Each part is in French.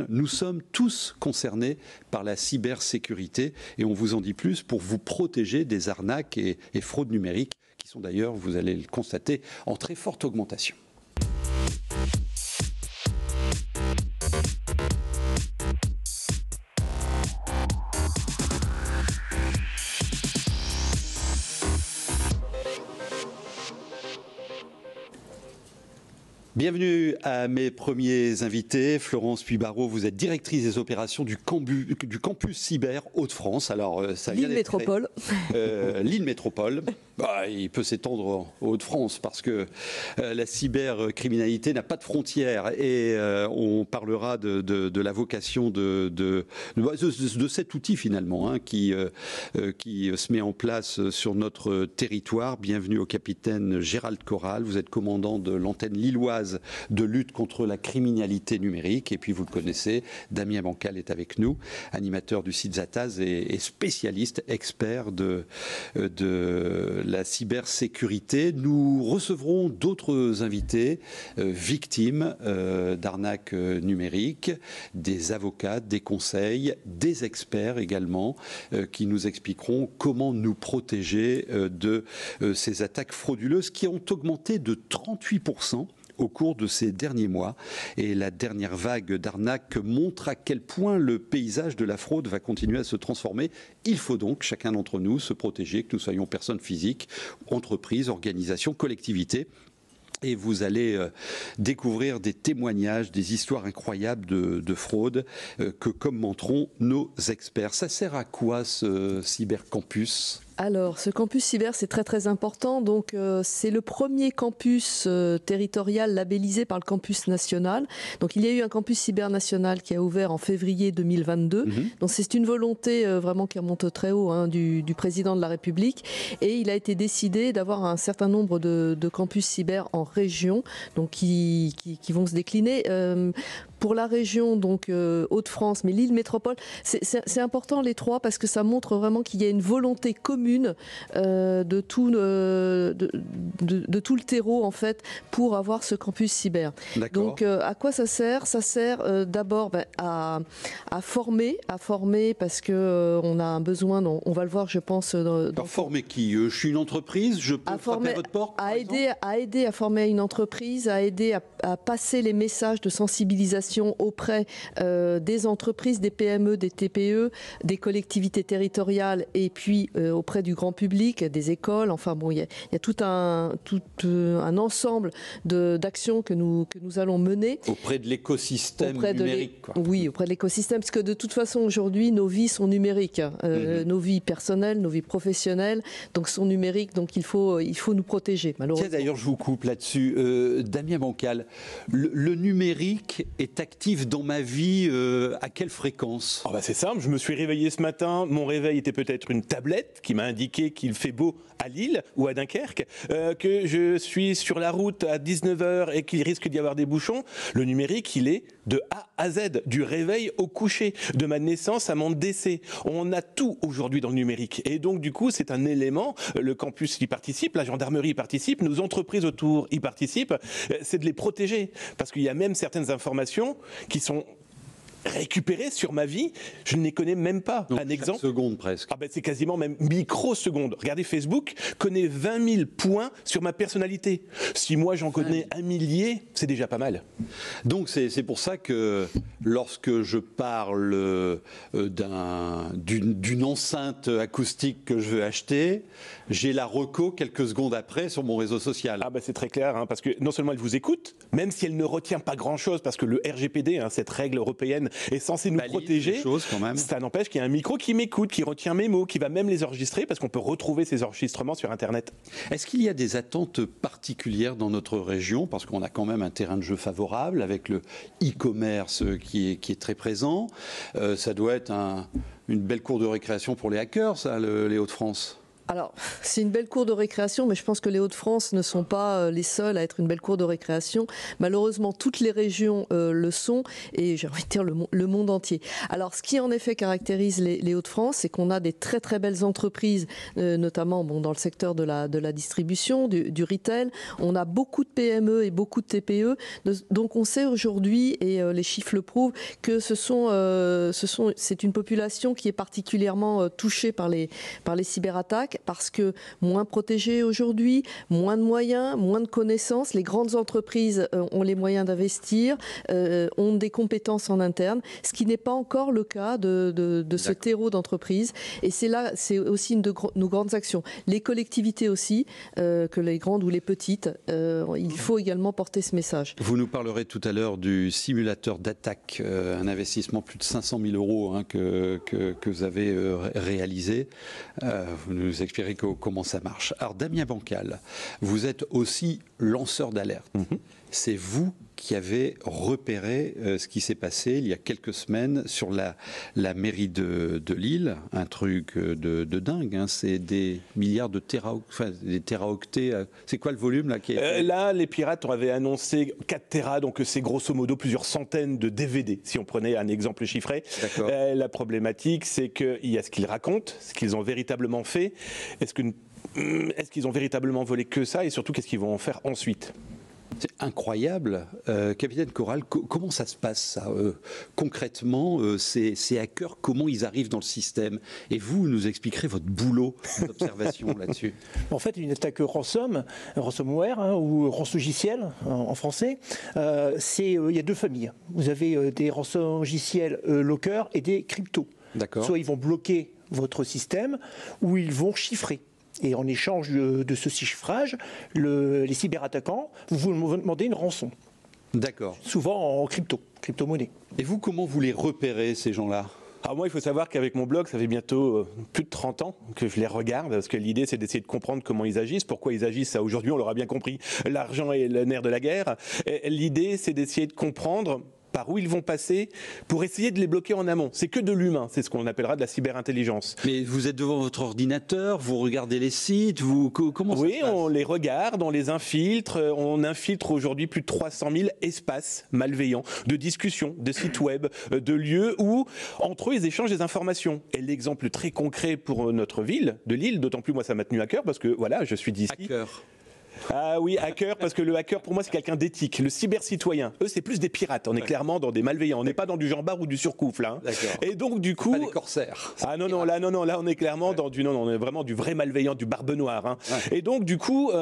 Nous sommes tous concernés par la cybersécurité et on vous en dit plus pour vous protéger des arnaques et fraudes numériques qui sont d'ailleurs, vous allez le constater, en très forte augmentation. Bienvenue à mes premiers invités. Florence Puybarreau, vous êtes directrice des opérations du campus cyber Hauts-de-France. Alors, ça vient L'île Métropole. L'île Métropole. Bah, il peut s'étendre aux Hauts-de-France parce que la cybercriminalité n'a pas de frontières et on parlera de la vocation de cet outil finalement qui se met en place sur notre territoire. Bienvenue au capitaine Gérald Corral. Vous êtes commandant de l'antenne lilloise de lutte contre la criminalité numérique. Et puis vous le connaissez, Damien Bancal est avec nous, animateur du site Zataz et spécialiste, expert de la cybersécurité. Nous recevrons d'autres invités, victimes d'arnaques numériques, des avocats, des conseils, des experts également, qui nous expliqueront comment nous protéger de ces attaques frauduleuses qui ont augmenté de 38% au cours de ces derniers mois. Et la dernière vague d'arnaques montre à quel point le paysage de la fraude va continuer à se transformer. Il faut donc, chacun d'entre nous, se protéger, que nous soyons personnes physiques, entreprises, organisations, collectivités. Et vous allez découvrir des témoignages, des histoires incroyables de fraude que commenteront nos experts. Ça sert à quoi ce cybercampus ? Alors, ce campus cyber, c'est très très important. Donc, c'est le premier campus territorial labellisé par le campus national. Donc, il y a eu un campus cyber national qui a ouvert en février 2022. Donc, c'est une volonté vraiment qui remonte très haut du président de la République. Et il a été décidé d'avoir un certain nombre de campus cyber en région, donc qui vont se décliner. Pour la région, donc Hauts-de-France, mais l'île Métropole, c'est important les trois parce que ça montre vraiment qu'il y a une volonté commune de tout le terreau en fait pour avoir ce campus cyber. Donc à quoi ça sert ? Ça sert d'abord à former parce que on a un besoin, on va le voir je pense. Former qui ? Je suis une entreprise, je peux frapper à votre porte à aider à former une entreprise, à aider à passer les messages de sensibilisation auprès des entreprises, des PME, des TPE, des collectivités territoriales et puis auprès du grand public, des écoles. Enfin bon, il y a tout un ensemble d'actions que nous allons mener. Auprès de l'écosystème numérique. Oui, auprès de l'écosystème, parce que de toute façon aujourd'hui nos vies sont numériques, nos vies personnelles, nos vies professionnelles, donc sont numériques, donc il faut nous protéger. Malheureusement. Tiens, d'ailleurs, je vous coupe là-dessus. Damien Bancal, le numérique est actif dans ma vie à quelle fréquence ? C'est simple, je me suis réveillé ce matin, mon réveil était peut-être une tablette qui m'a indiqué qu'il fait beau à Lille ou à Dunkerque, que je suis sur la route à 19h et qu'il risque d'y avoir des bouchons. Le numérique, il est de A à Z, du réveil au coucher, de ma naissance à mon décès. On a tout aujourd'hui dans le numérique. Et donc, du coup, c'est un élément, le campus y participe, la gendarmerie y participe, nos entreprises autour y participent, c'est de les protéger. Parce qu'il y a même certaines informations qui sont récupérées sur ma vie, je ne les connais même pas. Donc, un exemple. Seconde presque. C'est quasiment même microsecondes. Regardez, Facebook connaît 20 000 points sur ma personnalité. Si moi j'en connais un millier, c'est déjà pas mal. Donc c'est pour ça que lorsque je parle d'une enceinte acoustique que je veux acheter, j'ai la reco quelques secondes après sur mon réseau social. C'est très clair, parce que non seulement elle vous écoute, même si elle ne retient pas grand-chose, parce que le RGPD, cette règle européenne, est censé nous protéger. Quand même. Ça n'empêche qu'il y a un micro qui m'écoute, qui retient mes mots, qui va même les enregistrer parce qu'on peut retrouver ces enregistrements sur Internet. Est-ce qu'il y a des attentes particulières dans notre région ? Parce qu'on a quand même un terrain de jeu favorable avec le e-commerce qui est très présent. Ça doit être une belle cour de récréation pour les hackers, ça, les Hauts-de-France. Alors, c'est une belle cour de récréation, mais je pense que les Hauts-de-France ne sont pas les seuls à être une belle cour de récréation. Malheureusement, toutes les régions le sont, et j'ai envie de dire le monde entier. Alors, ce qui en effet caractérise les Hauts-de-France, c'est qu'on a des très très belles entreprises, notamment dans le secteur de la distribution, du retail. On a beaucoup de PME et beaucoup de TPE. Donc, on sait aujourd'hui, et les chiffres le prouvent, que c'est une population qui est particulièrement touchée par les cyberattaques, parce que moins protégés aujourd'hui, moins de moyens, moins de connaissances. Les grandes entreprises ont les moyens d'investir, ont des compétences en interne, ce qui n'est pas encore le cas de ce terreau d'entreprise. Et c'est aussi une de nos grandes actions. Les collectivités aussi, que les grandes ou les petites, il faut également porter ce message. Vous nous parlerez tout à l'heure du simulateur d'attaque, un investissement plus de 500 000 euros que vous avez réalisé. Vous nous expliquerez comment ça marche. Alors Damien Bancal, vous êtes aussi lanceur d'alerte. C'est vous qui avez repéré ce qui s'est passé il y a quelques semaines sur la mairie de Lille. Un truc de dingue, hein. C'est des milliards de des téraoctets. C'est quoi le volume là là, les pirates avaient annoncé 4 téras, donc c'est grosso modo plusieurs centaines de DVD, si on prenait un exemple chiffré. La problématique, c'est qu'il y a ce qu'ils racontent, ce qu'ils ont véritablement fait. Est-ce qu'ils ont véritablement volé que ça, et surtout qu'est-ce qu'ils vont en faire ensuite? C'est incroyable. Capitaine Corral, comment ça se passe ça concrètement, ces hackers, comment ils arrivent dans le système? Et vous nous expliquerez votre boulot d'observation là-dessus. En fait, une attaque ransomware ou rançongiciel en français, il y a deux familles. Vous avez des rançongiciels lockers et des cryptos. Soit ils vont bloquer votre système ou ils vont chiffrer. Et en échange de ce chiffrage, les cyberattaquants vous demandez une rançon. D'accord. Souvent en crypto-monnaie. Et vous, comment vous les repérez, ces gens-là? Alors moi, il faut savoir qu'avec mon blog, ça fait bientôt plus de 30 ans que je les regarde, parce que l'idée, c'est d'essayer de comprendre comment ils agissent, pourquoi ils agissent. Ça, aujourd'hui, on l'aura bien compris, l'argent est le nerf de la guerre. L'idée, c'est d'essayer de comprendre par où ils vont passer pour essayer de les bloquer en amont. C'est que de l'humain, c'est ce qu'on appellera de la cyberintelligence. Mais vous êtes devant votre ordinateur, vous regardez les sites, comment ça se passe? Oui, on les regarde, on les infiltre, on infiltre aujourd'hui plus de 300 000 espaces malveillants de discussions, de sites web, de lieux où, entre eux, ils échangent des informations. Et l'exemple très concret pour notre ville de Lille, d'autant plus moi ça m'a tenu à cœur parce que voilà, je suis d'ici. Hacker. Ah oui, hacker, parce que le hacker, pour moi, c'est quelqu'un d'éthique. Le cyber-citoyen, eux, c'est plus des pirates. On est clairement dans des malveillants. On n'est pas dans du jambard ou du surcouf, là. Et donc, du coup... Pas des corsaires. Ah non, là, on est clairement dans du... Non, on est vraiment du vrai malveillant, du barbe noire. Hein. Et donc, du coup,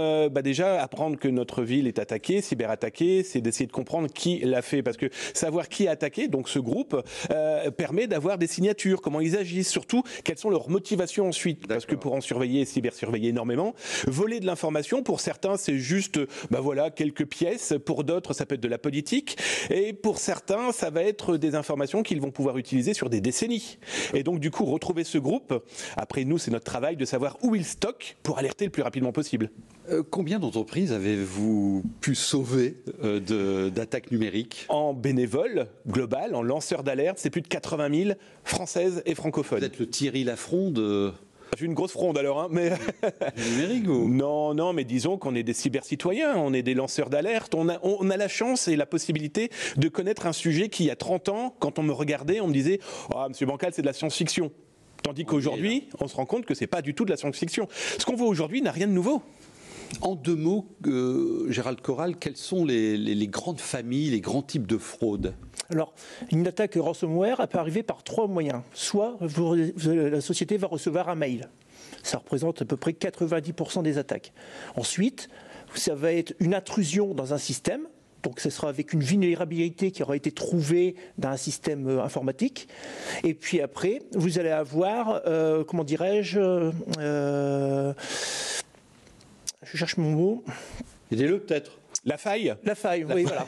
déjà, apprendre que notre ville est attaquée, cyberattaquée, c'est d'essayer de comprendre qui l'a fait. Parce que savoir qui a attaqué, donc ce groupe, permet d'avoir des signatures, comment ils agissent, surtout, quelles sont leurs motivations ensuite. Parce que pour en surveiller, cyber-surveiller énormément, voler de l'information, pour certains, c'est juste quelques pièces. Pour d'autres, ça peut être de la politique. Et pour certains, ça va être des informations qu'ils vont pouvoir utiliser sur des décennies. Et donc, du coup, retrouver ce groupe, après nous, c'est notre travail de savoir où ils stockent pour alerter le plus rapidement possible. Combien d'entreprises avez-vous pu sauver d'attaques numériques? En bénévole, global, en lanceur d'alerte, c'est plus de 80 000 françaises et francophones. Vous êtes le Thierry Lafronde J'ai une grosse fronde alors, hein, mais... numérique ou... Non, mais disons qu'on est des cyber-citoyens, on est des lanceurs d'alerte, on a la chance et la possibilité de connaître un sujet qui, il y a 30 ans, quand on me regardait, on me disait « Ah, Monsieur Bancal, c'est de la science-fiction ». Tandis qu'aujourd'hui, on se rend compte que c'est pas du tout de la science-fiction. Ce qu'on voit aujourd'hui n'a rien de nouveau. En deux mots, Gérald Corral, quelles sont les grandes familles, les grands types de fraudes? Alors, une attaque ransomware, elle peut arriver par 3 moyens. Soit la société va recevoir un mail. Ça représente à peu près 90% des attaques. Ensuite, ça va être une intrusion dans un système. Donc, ce sera avec une vulnérabilité qui aura été trouvée dans un système informatique. Et puis après, vous allez avoir, je cherche mon mot. Aidez-le peut-être. La faille. La faille, oui, voilà.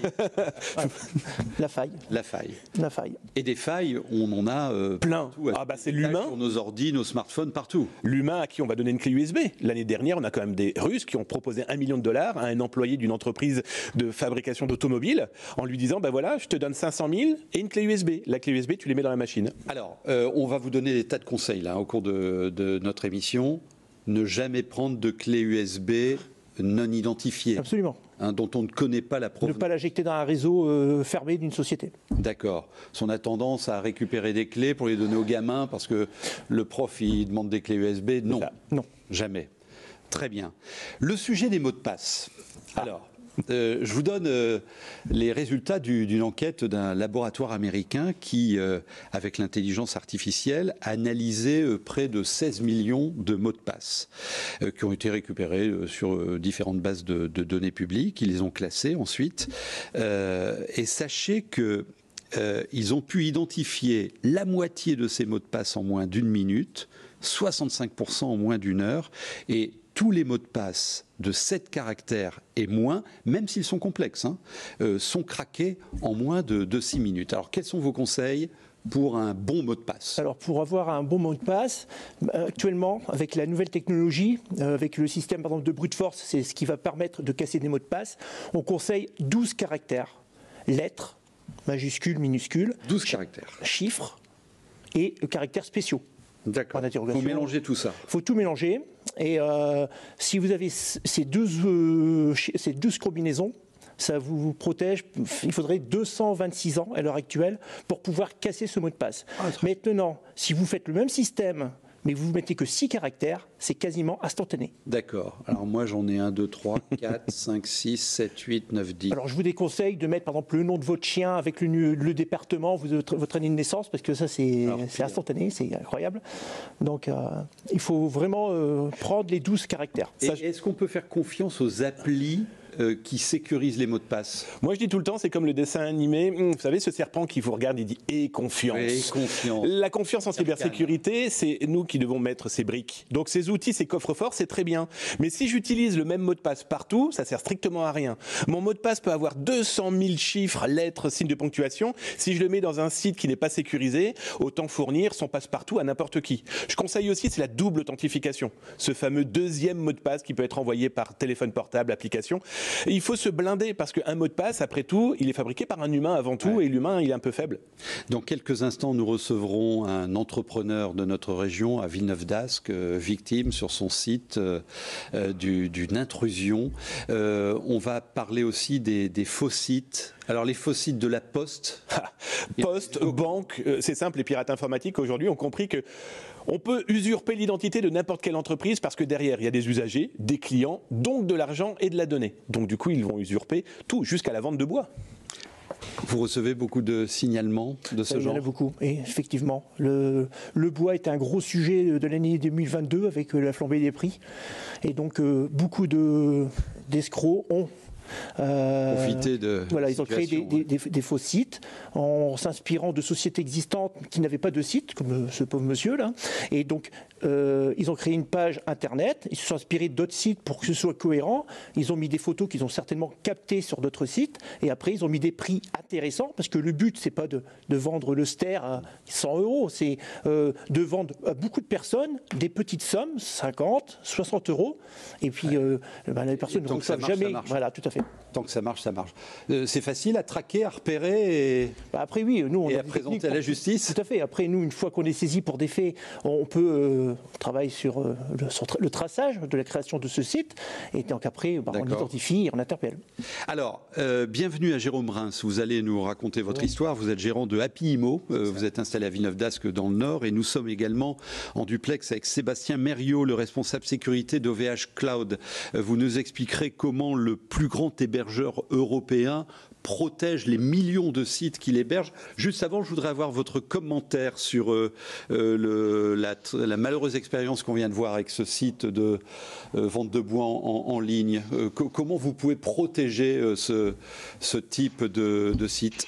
La faille. La faille. La faille. Et des failles, on en a plein. Partout, c'est l'humain. Sur nos ordi, nos smartphones, partout. L'humain à qui on va donner une clé USB. L'année dernière, on a quand même des Russes qui ont proposé $1 million à un employé d'une entreprise de fabrication d'automobiles en lui disant, je te donne 500 000 et une clé USB. La clé USB, tu les mets dans la machine. Alors, on va vous donner des tas de conseils là, au cours de notre émission. ne jamais prendre de clé USB non identifiée. Absolument. Dont on ne connaît pas la Ne provenance. pas l'injecter dans un réseau fermé d'une société. D'accord. On a tendance à récupérer des clés pour les donner aux gamins parce que le prof il demande des clés USB. Non, non. Jamais. Très bien. Le sujet des mots de passe. Alors, je vous donne les résultats d'une enquête d'un laboratoire américain qui, avec l'intelligence artificielle, a analysé près de 16 millions de mots de passe qui ont été récupérés sur différentes bases de données publiques. Ils les ont classés ensuite. Et sachez que ils ont pu identifier la moitié de ces mots de passe en moins d'une minute, 65% en moins d'une heure, et tous les mots de passe de 7 caractères et moins, même s'ils sont complexes, sont craqués en moins de 6 minutes. Alors, quels sont vos conseils pour un bon mot de passe? Alors, pour avoir un bon mot de passe, actuellement, avec la nouvelle technologie, avec le système par exemple de brute force, c'est ce qui va permettre de casser des mots de passe, on conseille 12 caractères, lettres, majuscules, minuscules, 12 caractères, chiffres et caractères spéciaux. D'accord. Il faut mélanger tout ça. Il faut tout mélanger. Et si vous avez ces 12 combinaisons, ça vous protège. Il faudrait 226 ans à l'heure actuelle pour pouvoir casser ce mot de passe. Maintenant, si vous faites le même système, mais vous ne mettez que 6 caractères, c'est quasiment instantané. D'accord. Alors moi, j'en ai 1, 2, 3, 4, 5, 6, 7, 8, 9, 10. Alors je vous déconseille de mettre par exemple le nom de votre chien avec le département, votre année de naissance, parce que ça c'est instantané, c'est incroyable. Donc il faut vraiment prendre les 12 caractères. Et est-ce qu'on peut faire confiance aux applis qui sécurise les mots de passe? Moi je dis tout le temps, c'est comme le dessin animé, vous savez ce serpent qui vous regarde, il dit « et confiance ». Et confiance. La confiance en cybersécurité, c'est nous qui devons mettre ces briques. Donc ces outils, ces coffres-forts, c'est très bien. Mais si j'utilise le même mot de passe partout, ça sert strictement à rien. Mon mot de passe peut avoir 200 000 chiffres, lettres, signes de ponctuation. Si je le mets dans un site qui n'est pas sécurisé, autant fournir son passe-partout à n'importe qui. Je conseille aussi, c'est la double authentification. Ce fameux deuxième mot de passe qui peut être envoyé par téléphone portable, application. Il faut se blinder parce qu'un mot de passe, après tout, il est fabriqué par un humain avant tout, et l'humain, il est un peu faible. Dans quelques instants, nous recevrons un entrepreneur de notre région à Villeneuve-d'Ascq, victime sur son site d'une intrusion. On va parler aussi des faux sites. Alors les faux sites de la Poste. Poste, banque, c'est simple, les pirates informatiques aujourd'hui ont compris que on peut usurper l'identité de n'importe quelle entreprise parce que derrière, il y a des usagers, des clients, donc de l'argent et de la donnée. Donc du coup, ils vont usurper tout, jusqu'à la vente de bois. Vous recevez beaucoup de signalements de ce genre? Il y en a beaucoup, et effectivement. Le bois est un gros sujet de l'année 2022 avec la flambée des prix. Et donc, beaucoup d'escrocs ont profiter de voilà, ils ont créé des faux sites en s'inspirant de sociétés existantes qui n'avaient pas de site, comme ce pauvre monsieur là. Et donc ils ont créé une page internet, ils se sont inspirés d'autres sites pour que ce soit cohérent. Ils ont mis des photos qu'ils ont certainement captées sur d'autres sites, et après ils ont mis des prix intéressants parce que le but c'est pas de vendre le ster à 100 €, c'est de vendre à beaucoup de personnes des petites sommes, 50, 60 €, et puis les personnes ne reçoivent jamais. Voilà, tout à fait. Tant que ça marche, ça marche. C'est facile à traquer, à repérer et, après, oui, nous, à présenter à la justice. Tout à fait. Après, nous, une fois qu'on est saisi pour des faits, on peut travailler sur le traçage de la création de ce site. Et donc après, on identifie et on interpelle. Alors, bienvenue à Jérôme Reims. Vous allez nous raconter votre histoire. Vous êtes gérant de Happy Immo. Vous êtes installé à Villeneuve-d'Ascq dans le Nord. Et nous sommes également en duplex avec Sébastien Mériot, le responsable sécurité d'OVH Cloud. Vous nous expliquerez comment le plus grand hébergeur européen protège les millions de sites qu'il héberge. Juste avant, je voudrais avoir votre commentaire sur la malheureuse expérience qu'on vient de voir avec ce site de vente de bois en ligne. Comment vous pouvez protéger ce type de site ?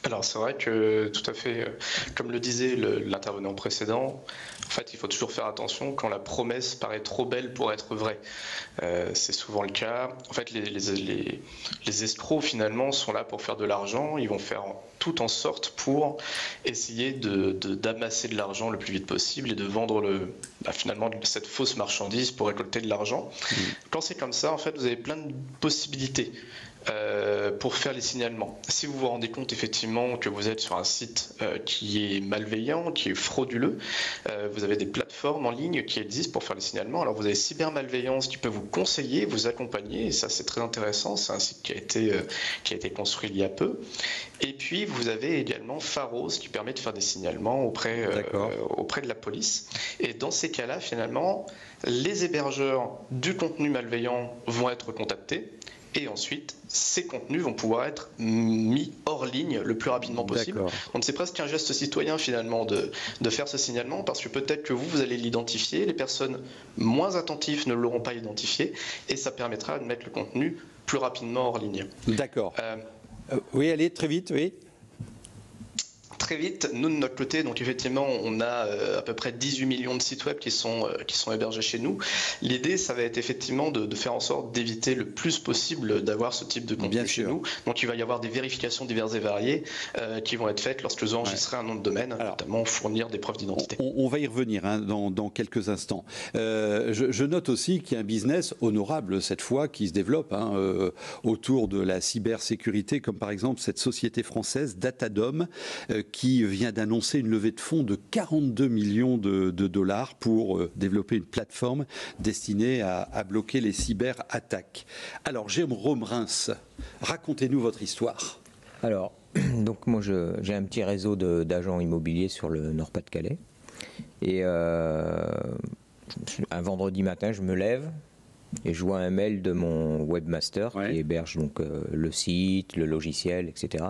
Alors c'est vrai que tout à fait, comme le disait l'intervenant précédent, en fait il faut toujours faire attention quand la promesse paraît trop belle pour être vraie. C'est souvent le cas. En fait les escrocs finalement sont là pour faire de l'argent, ils vont faire tout en sorte pour essayer d'amasser de l'argent le plus vite possible et de vendre finalement cette fausse marchandise pour récolter de l'argent. Quand c'est comme ça, en fait vous avez plein de possibilités. pour faire les signalements. Si vous vous rendez compte effectivement que vous êtes sur un site qui est malveillant, qui est frauduleux, vous avez des plateformes en ligne qui existent pour faire les signalements. Alors vous avez Cybermalveillance qui peut vous conseiller, vous accompagner, et ça c'est très intéressant, c'est un site qui a été construit il y a peu. Et puis vous avez également Pharos qui permet de faire des signalements auprès de la police. Et dans ces cas-là, finalement, les hébergeurs du contenu malveillant vont être contactés. Et ensuite, ces contenus vont pouvoir être mis hors ligne le plus rapidement possible. Donc c'est presque un geste citoyen finalement de faire ce signalement, parce que peut-être que vous allez l'identifier, les personnes moins attentives ne l'auront pas identifié, et ça permettra de mettre le contenu plus rapidement hors ligne. D'accord. Oui, allez, très vite, oui. Très vite, nous de notre côté, donc effectivement, on a à peu près 18 millions de sites web qui sont hébergés chez nous. L'idée, ça va être effectivement de faire en sorte d'éviter le plus possible d'avoir ce type de contenu chez nous. Donc il va y avoir des vérifications diverses et variées qui vont être faites lorsque vous enregistrez un nom de domaine, notamment fournir des preuves d'identité. On va y revenir dans quelques instants. Je note aussi qu'il y a un business honorable cette fois qui se développe autour de la cybersécurité, comme par exemple cette société française Datadom qui vient d'annoncer une levée de fonds de 42 millions de dollars pour développer une plateforme destinée à bloquer les cyberattaques. Alors, Jérôme Reims, racontez-nous votre histoire. Alors, donc moi j'ai un petit réseau d'agents immobiliers sur le Nord-Pas-de-Calais. Et un vendredi matin, je me lève et je vois un mail de mon webmaster qui héberge donc le site, le logiciel, etc.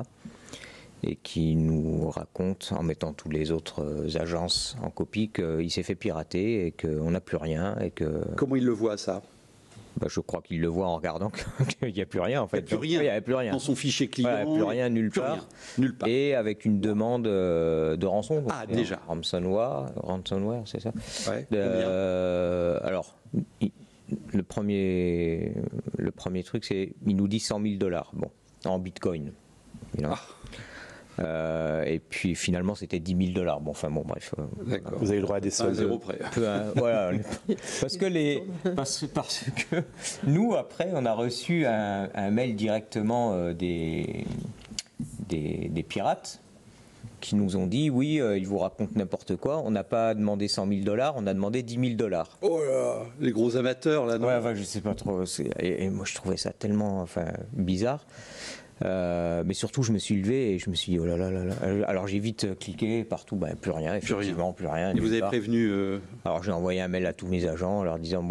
Et qui nous raconte, en mettant toutes les autres agences en copie, qu'il s'est fait pirater et qu'on n'a plus rien. Et que... Comment il le voit, ça ? Je crois qu'il le voit en regardant qu'il n'y a plus rien, en fait. Il n'y a plus rien. Dans son fichier client. Il n'y a plus rien nulle part. Et avec une demande de rançon. Ah, déjà. Ransomware, c'est ça. Ouais. Alors, le premier truc, c'est il nous dit 100 000 $, bon, en bitcoin. Et puis finalement c'était 10 000 $. Bon, enfin bon, bref. D'accord. Vous avez le droit à des soldes. Zéro près. Voilà. Parce que nous après on a reçu un mail directement des pirates qui nous ont dit oui, ils vous racontent n'importe quoi. On n'a pas demandé 100 000 $, on a demandé 10 000 $. Oh là, les gros amateurs là, non ? Ouais, je sais pas trop. Et moi je trouvais ça tellement bizarre. Mais surtout, je me suis levé et je me suis dit, oh là là là là. Alors j'ai vite cliqué partout, plus rien, effectivement, plus rien. Et vous avez prévenu Alors j'ai envoyé un mail à tous mes agents en leur disant,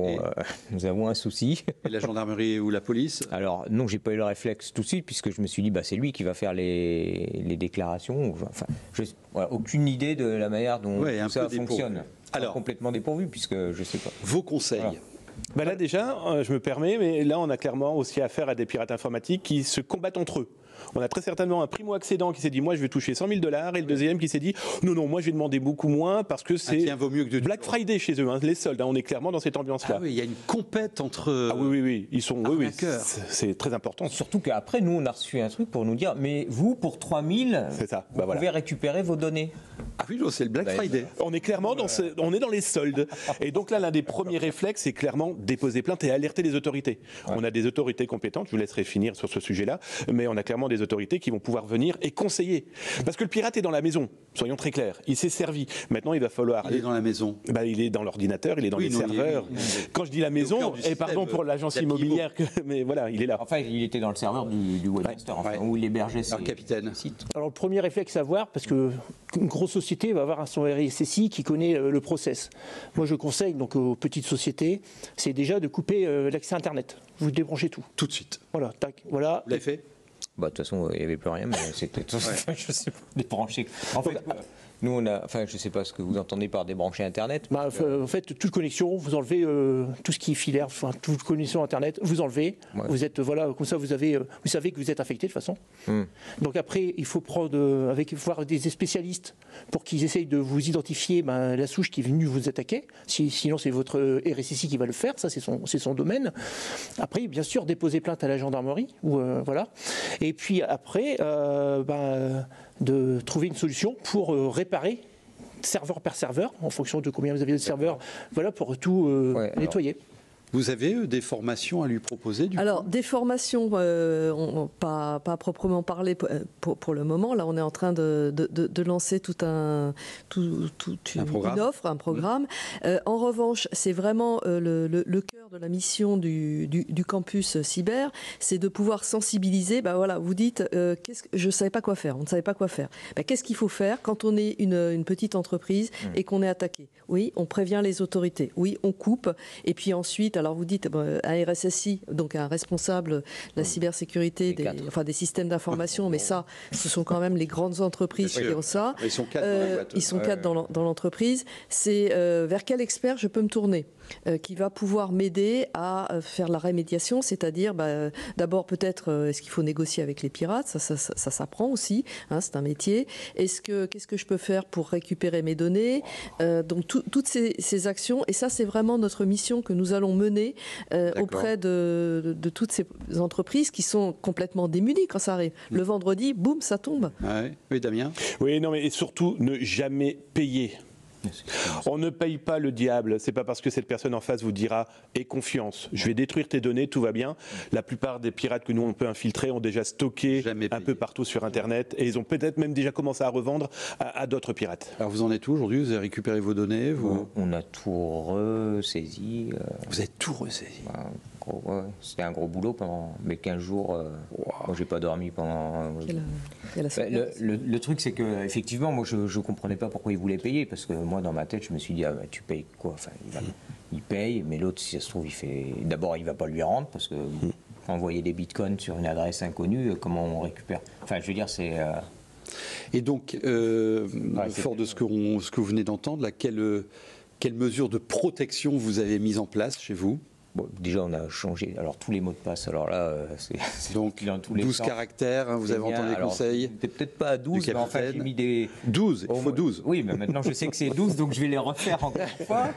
nous avons un souci. Et la gendarmerie ou la police ? Alors non, j'ai pas eu le réflexe tout de suite, puisque je me suis dit, c'est lui qui va faire les déclarations. Enfin, aucune idée de la manière dont tout ça fonctionne. Alors, complètement dépourvu, puisque je sais pas. Vos conseils ? Là déjà, je me permets, mais là on a clairement aussi affaire à des pirates informatiques qui se combattent entre eux. On a très certainement un primo-accédant qui s'est dit moi je vais toucher 100 000 $, et le deuxième qui s'est dit non, moi je vais demander beaucoup moins parce que c'est vaut mieux que Black Friday chez eux, les soldes, on est clairement dans cette ambiance-là. Ah oui, il y a une compète entre oui, ils sont c'est très important. Surtout qu'après nous on a reçu un truc pour nous dire mais vous pour 3 000 vous pouvez récupérer vos données. Ah oui, c'est le Black Friday. On est clairement on est dans les soldes. Et donc là, l'un des premiers réflexes, c'est clairement déposer plainte et alerter les autorités. Ouais. On a des autorités compétentes, je vous laisserai finir sur ce sujet-là, mais on a clairement des autorités qui vont pouvoir venir et conseiller. Parce que le pirate est dans la maison, soyons très clairs, il s'est servi. Maintenant, il va falloir... Il est dans la maison. Il est dans l'ordinateur, il est dans les serveurs. Quand je dis la maison, et pardon pour l'agence immobilière, mais voilà, il est là. Enfin, il était dans le serveur du webmaster, où il hébergeait ses sites. Alors, le premier réflexe à voir, parce qu'une grosse société va avoir son RSSI qui connaît le process. Moi, je conseille donc aux petites sociétés, c'est déjà de couper l'accès Internet. Vous débranchez tout. Tout de suite. Voilà, tac, voilà. Vous l'avez fait ? De toute façon, il n'y avait plus rien, mais c'était je sais pas, débranché. En fait, nous, je ne sais pas ce que vous entendez par débrancher Internet. En fait, toute connexion, vous enlevez tout ce qui est filaire, toute connexion Internet, vous enlevez. Ouais. Vous êtes, comme ça, vous savez que vous êtes affecté de toute façon. Donc après, il faut voir des spécialistes pour qu'ils essayent de vous identifier la souche qui est venue vous attaquer. Sinon, c'est votre RSSI qui va le faire, ça c'est son domaine. Après, bien sûr, déposer plainte à la gendarmerie. Voilà. Et puis après, de trouver une solution pour réparer serveur par serveur, en fonction de combien vous avez de serveurs, pour tout nettoyer. Vous avez des formations à lui proposer du Alors, coup des formations, pas proprement parler pour le moment. Là, on est en train de lancer toute une offre, un programme. En revanche, c'est vraiment le cœur de la mission du campus cyber, c'est de pouvoir sensibiliser. Voilà, vous dites, je ne savais pas quoi faire, on ne savait pas quoi faire. Qu'est-ce qu'il faut faire quand on est une petite entreprise et qu'on est attaqué? Oui, on prévient les autorités. Oui, on coupe. Et puis ensuite, alors vous dites, un RSSI, donc un responsable de la cybersécurité, des systèmes d'information, mais ça, ce sont quand même les grandes entreprises qui ont ça. Ils sont 4 dans la boîte. Ils sont 4 dans l'entreprise. C'est vers quel expert je peux me tourner qui va pouvoir m'aider à faire la rémédiation, c'est-à-dire d'abord peut-être est-ce qu'il faut négocier avec les pirates, ça s'apprend aussi, c'est un métier. Qu'est-ce que je peux faire pour récupérer mes données, donc toutes ces actions, et ça c'est vraiment notre mission que nous allons mener auprès de toutes ces entreprises qui sont complètement démunies quand ça arrive. Le vendredi, boum, ça tombe. Oui, Damien. Oui, non, mais et surtout ne jamais payer. On ne paye pas le diable. C'est pas parce que cette personne en face vous dira « aie confiance, je vais détruire tes données, tout va bien ». La plupart des pirates que nous on peut infiltrer ont déjà stocké un peu partout sur Internet et ils ont peut-être même déjà commencé à revendre à d'autres pirates. Alors vous en êtes où aujourd'hui? Vous avez récupéré vos données? On a tout ressaisi. Vous avez tout ressaisi? C'était un gros boulot pendant mes 15 jours. Moi, j'ai pas dormi pendant. Le truc, c'est que effectivement, moi, je comprenais pas pourquoi il voulait payer, parce que moi, dans ma tête, je me suis dit, tu payes quoi? Enfin, il paye, mais l'autre, si ça se trouve, il fait. D'abord, il va pas lui rendre, parce que envoyer des bitcoins sur une adresse inconnue, comment on récupère? Enfin, je veux dire, c'est. Et donc, fort de ce que vous venez d'entendre, quelle mesure de protection vous avez mise en place chez vous? Bon, déjà, on a changé tous les mots de passe. Alors là, c'est donc dans tous les 12 sens. caractères, vous avez entendu les conseils? Peut-être pas à 12, mais enfin, j'ai mis des... 12, il faut 12. Oui, mais maintenant je sais que c'est 12, donc je vais les refaire encore une fois.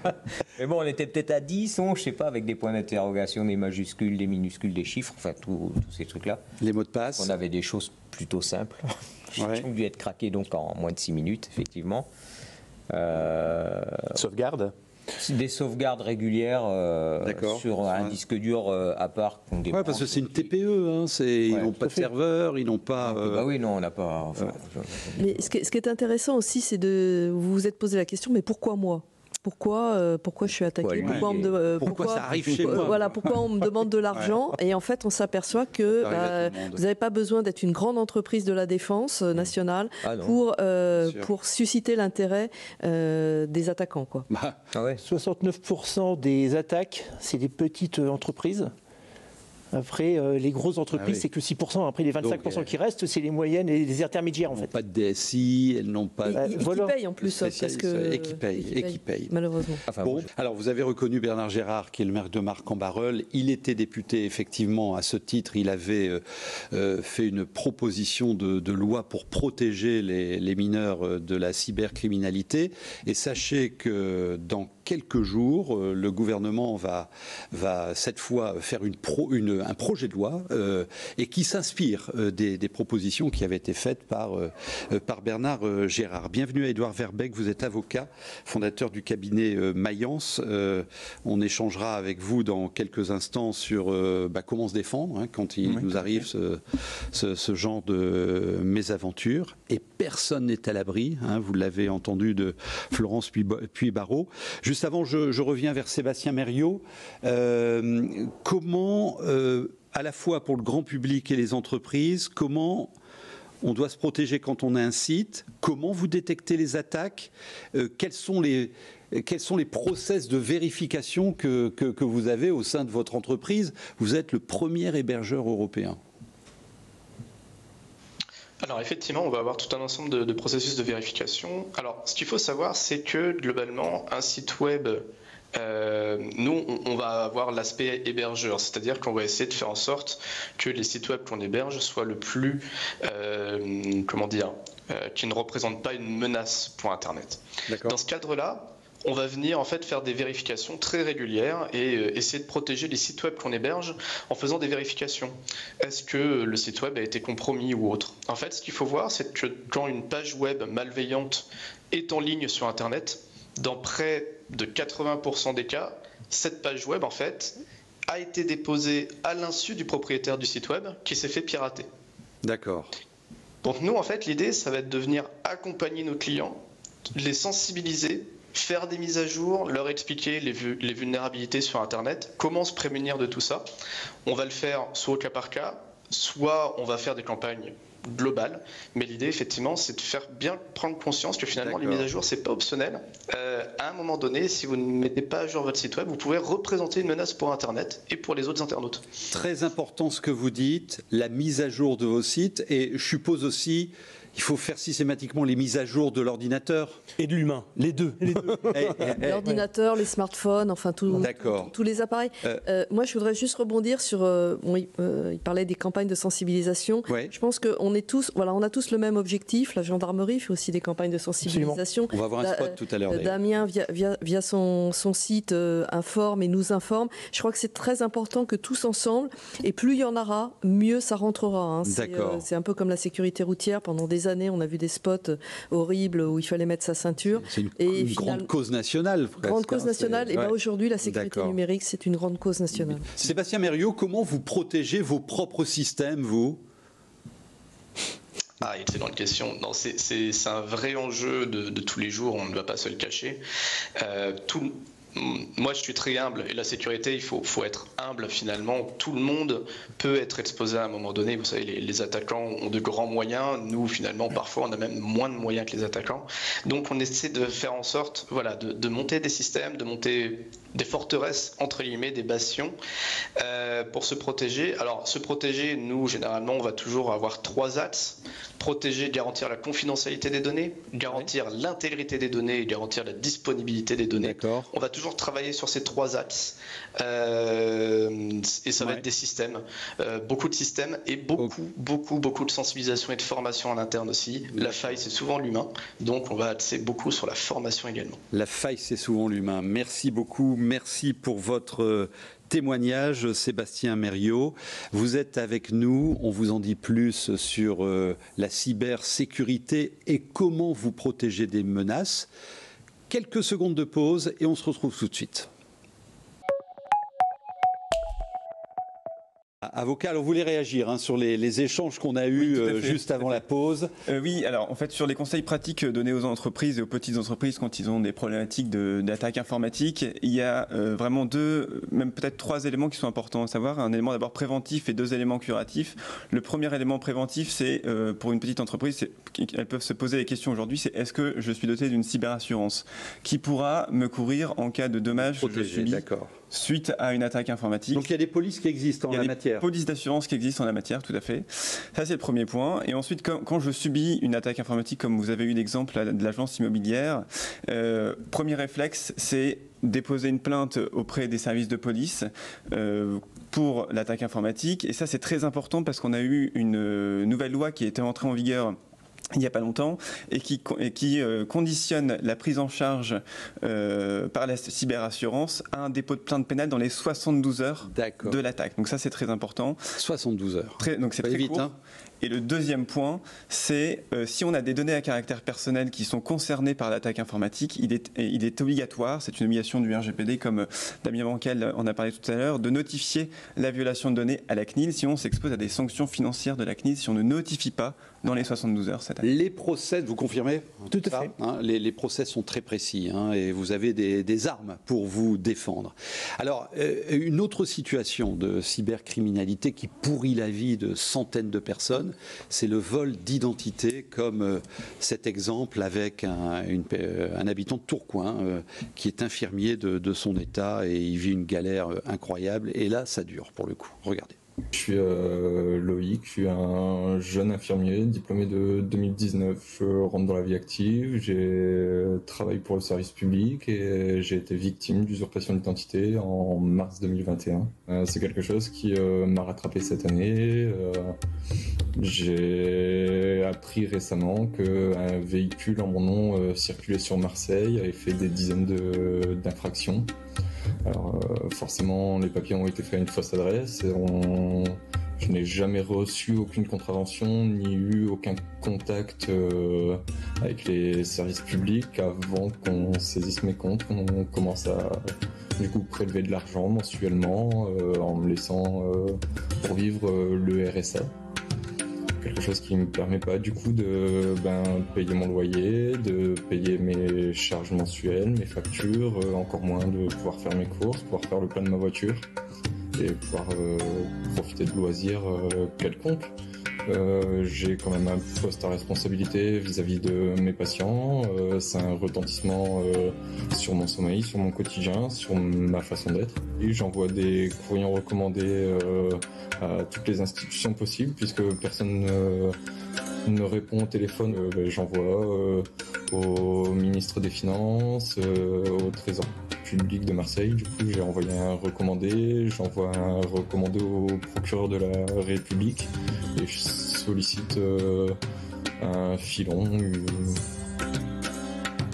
Mais bon, on était peut-être à 10, je sais pas, avec des points d'interrogation, des majuscules, des minuscules, des chiffres, enfin tous ces trucs-là. Les mots de passe? On avait des choses plutôt simples, qui ont dû être craquées donc en moins de 6 minutes, effectivement. Sauvegarde? Des sauvegardes régulières sur un disque dur à part. Oui, parce que c'est une TPE, ils n'ont pas de serveur, ils n'ont pas... oui, non, on n'a pas... Mais ce qui est intéressant aussi, c'est vous vous êtes posé la question, mais pourquoi moi? Pourquoi je suis attaqué? Pourquoi ça arrive chez moi? Voilà, pourquoi on me demande de l'argent? Et en fait, on s'appelle que vous n'avez pas besoin d'être une grande entreprise de la défense nationale pour susciter l'intérêt des attaquants. 69% des attaques, c'est des petites entreprises. Après, les grosses entreprises, c'est que 6%. Après, les 25% qui restent, c'est les moyennes et les intermédiaires, en fait. Pas de DSI, elles n'ont pas... Et qui payent en plus. Et qui payent. Malheureusement. Alors, vous avez reconnu Bernard Gérard, qui est le maire de Marcq-en-Barœul. Il était député, effectivement, à ce titre. Il avait fait une proposition de loi pour protéger les mineurs de la cybercriminalité. Et sachez que dans quelques jours, le gouvernement va cette fois faire un projet de loi et qui s'inspire des propositions qui avaient été faites par Bernard Gérard. Bienvenue à Édouard Verbeek, vous êtes avocat, fondateur du cabinet Mayence. On échangera avec vous dans quelques instants sur comment se défendre quand il nous arrive ce genre de mésaventure. Et personne n'est à l'abri, vous l'avez entendu de Florence Puy-Barreau. Juste avant, je reviens vers Sébastien Mériot. Comment, à la fois pour le grand public et les entreprises, comment on doit se protéger quand on a un site? Comment vous détectez les attaques? Quels sont les process de vérification que vous avez au sein de votre entreprise? Vous êtes le premier hébergeur européen. Alors effectivement, on va avoir tout un ensemble de processus de vérification. Alors ce qu'il faut savoir, c'est que globalement, un site web, nous, on va avoir l'aspect hébergeur, c'est-à-dire qu'on va essayer de faire en sorte que les sites web qu'on héberge soient le plus, qui ne représentent pas une menace pour Internet. Dans ce cadre-là, on va venir en fait faire des vérifications très régulières et essayer de protéger les sites web qu'on héberge en faisant des vérifications. Est-ce que le site web a été compromis ou autre? En fait, ce qu'il faut voir, c'est que quand une page web malveillante est en ligne sur Internet, dans près de 80% des cas, cette page web, en fait, a été déposée à l'insu du propriétaire du site web qui s'est fait pirater. D'accord. Donc nous, en fait, l'idée, ça va être de venir accompagner nos clients, les sensibiliser, faire des mises à jour, leur expliquer les vulnérabilités sur Internet, comment se prémunir de tout ça. On va le faire soit au cas par cas, soit on va faire des campagnes globales. Mais l'idée, effectivement, c'est de faire bien prendre conscience que finalement, les mises à jour, c'est pas optionnel. À un moment donné, si vous ne mettez pas à jour votre site web, vous pouvez représenter une menace pour Internet et pour les autres internautes. Très important ce que vous dites, la mise à jour de vos sites. Et je suppose aussi, il faut faire systématiquement les mises à jour de l'ordinateur. Et de l'humain, les deux. L'ordinateur, les smartphones, enfin tous les appareils. Moi, je voudrais juste rebondir sur. Il parlait des campagnes de sensibilisation. Ouais. Je pense qu'on est tous, on a tous le même objectif. La gendarmerie fait aussi des campagnes de sensibilisation. On va voir un spot tout à l'heure. Damien, via son site, informe et nous informe. Je crois que c'est très important que tous ensemble, et plus il y en aura, mieux ça rentrera. D'accord. C'est un peu comme la sécurité routière. Pendant des années, on a vu des spots horribles où il fallait mettre sa ceinture. C'est une grande cause nationale. Grande cause nationale. Et aujourd'hui, la sécurité numérique, c'est une grande cause nationale. Sébastien Mériot, comment vous protégez vos propres systèmes, vous ? Excellente question. Non, c'est un vrai enjeu de tous les jours, on ne va pas se le cacher. Moi, je suis très humble et la sécurité, il faut être humble finalement. Tout le monde peut être exposé à un moment donné. Vous savez, les attaquants ont de grands moyens. Nous, finalement, parfois, on a même moins de moyens que les attaquants. Donc, on essaie de faire en sorte, de monter des systèmes, de monter des forteresses, entre guillemets, des bastions, pour se protéger. Alors, se protéger, nous, généralement, on va toujours avoir 3 axes. Protéger, garantir la confidentialité des données, garantir l'intégrité des données et garantir la disponibilité des données. D'accord. On va toujours travailler sur ces 3 axes. Et ça va être des systèmes, beaucoup de systèmes et beaucoup de sensibilisation et de formation en interne aussi. La faille, c'est souvent l'humain. Donc, on va axer beaucoup sur la formation également. La faille, c'est souvent l'humain. Merci beaucoup. Merci pour votre témoignage, Sébastien Mériot. Vous êtes avec nous, on vous en dit plus sur la cybersécurité et comment vous protéger des menaces. Quelques secondes de pause et on se retrouve tout de suite. Avocat, alors vous voulez réagir sur les échanges qu'on a eus juste avant la pause. Oui, alors en fait sur les conseils pratiques donnés aux entreprises et aux petites entreprises quand ils ont des problématiques d'attaque informatique, il y a vraiment 2, même peut-être 3 éléments qui sont importants à savoir. Un élément d'abord préventif et 2 éléments curatifs. Le premier élément préventif, c'est pour une petite entreprise, elles peuvent se poser les questions aujourd'hui, c'est est-ce que je suis doté d'une cyberassurance qui pourra me couvrir en cas de dommages que je subis suite à une attaque informatique. Donc il y a des polices qui existent en la matière. Il y a des polices d'assurance qui existent en la matière, tout à fait. Ça, c'est le premier point. Et ensuite, quand je subis une attaque informatique, comme vous avez eu l'exemple de l'agence immobilière, premier réflexe, c'est déposer une plainte auprès des services de police pour l'attaque informatique. Et ça, c'est très important parce qu'on a eu une nouvelle loi qui était entrée en vigueur il n'y a pas longtemps et qui conditionne la prise en charge par la cyberassurance à un dépôt de plainte pénale dans les 72 heures de l'attaque. Donc ça, c'est très important. 72 heures. Donc c'est très vite, court. Et le deuxième point, c'est si on a des données à caractère personnel qui sont concernées par l'attaque informatique, il est obligatoire, c'est une obligation du RGPD comme Damien Bancal en a parlé tout à l'heure, de notifier la violation de données à la CNIL, sinon on s'expose à des sanctions financières de la CNIL si on ne notifie pas dans les 72 heures cette année. Les procès, vous confirmez ? Tout à fait. Les procès sont très précis et vous avez des armes pour vous défendre. Alors, une autre situation de cybercriminalité qui pourrit la vie de centaines de personnes, c'est le vol d'identité, comme cet exemple avec un habitant de Tourcoing qui est infirmier de son état et il vit une galère incroyable. Et là, ça dure pour le coup. Regardez. Je suis Loïc, je suis un jeune infirmier diplômé de 2019. Je rentre dans la vie active, j'ai travaillé pour le service public et j'ai été victime d'usurpation d'identité en mars 2021. C'est quelque chose qui m'a rattrapé cette année. J'ai appris récemment qu'un véhicule en mon nom circulait sur Marseille, avait fait des dizaines d'infractions. Alors forcément les papiers ont été faits à une fausse adresse et je n'ai jamais reçu aucune contravention ni eu aucun contact avec les services publics avant qu'on saisisse mes comptes, qu'on commence à du coup prélever de l'argent mensuellement en me laissant pour vivre le RSA. Quelque chose qui me permet pas du coup de payer mon loyer, de payer mes charges mensuelles, mes factures, encore moins de pouvoir faire mes courses, pouvoir faire le plein de ma voiture et pouvoir profiter de loisirs quelconques. J'ai quand même un poste à responsabilité vis-à-vis de mes patients. C'est un retentissement sur mon sommeil, sur mon quotidien, sur ma façon d'être. Et j'envoie des courriers recommandés à toutes les institutions possibles puisque personne ne répond au téléphone. J'envoie au ministre des Finances, au Trésor public de Marseille. Du coup, j'ai envoyé un recommandé. J'envoie un recommandé au procureur de la République et je sollicite un filon,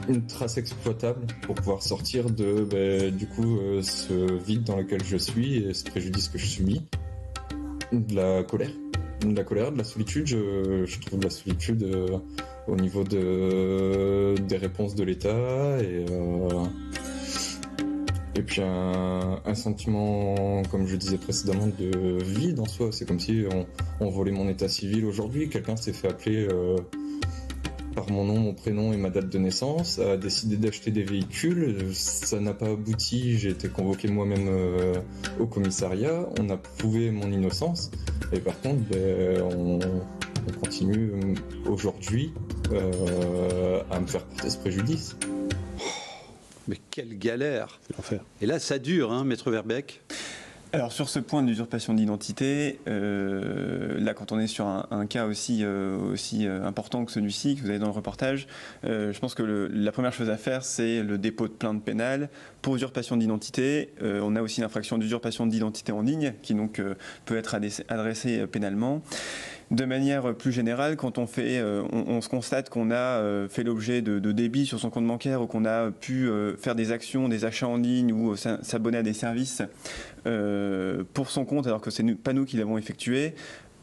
une trace exploitable pour pouvoir sortir de du coup ce vide dans lequel je suis et ce préjudice que je subis. De la colère, de la solitude. Je trouve de la solitude au niveau des réponses de l'État et puis un sentiment, comme je disais précédemment, de vide en soi. C'est comme si on volait mon état civil aujourd'hui. Quelqu'un s'est fait appeler par mon nom, mon prénom et ma date de naissance, a décidé d'acheter des véhicules. Ça n'a pas abouti. J'ai été convoqué moi-même au commissariat. On a prouvé mon innocence. Et par contre, on continue aujourd'hui à me faire porter ce préjudice. Mais quelle galère! C'est l'enfer. Et là, ça dure, hein, Maître Verbeek? Alors sur ce point d'usurpation d'identité, là quand on est sur un cas aussi important que celui-ci que vous avez dans le reportage, je pense que la première chose à faire, c'est le dépôt de plainte pénale pour usurpation d'identité. On a aussi l'infraction d'usurpation d'identité en ligne qui donc peut être adressée pénalement. De manière plus générale, quand on se constate qu'on a fait l'objet de débits sur son compte bancaire ou qu'on a pu faire des actions, des achats en ligne ou s'abonner à des services pour son compte alors que c'est pas nous qui l'avons effectué,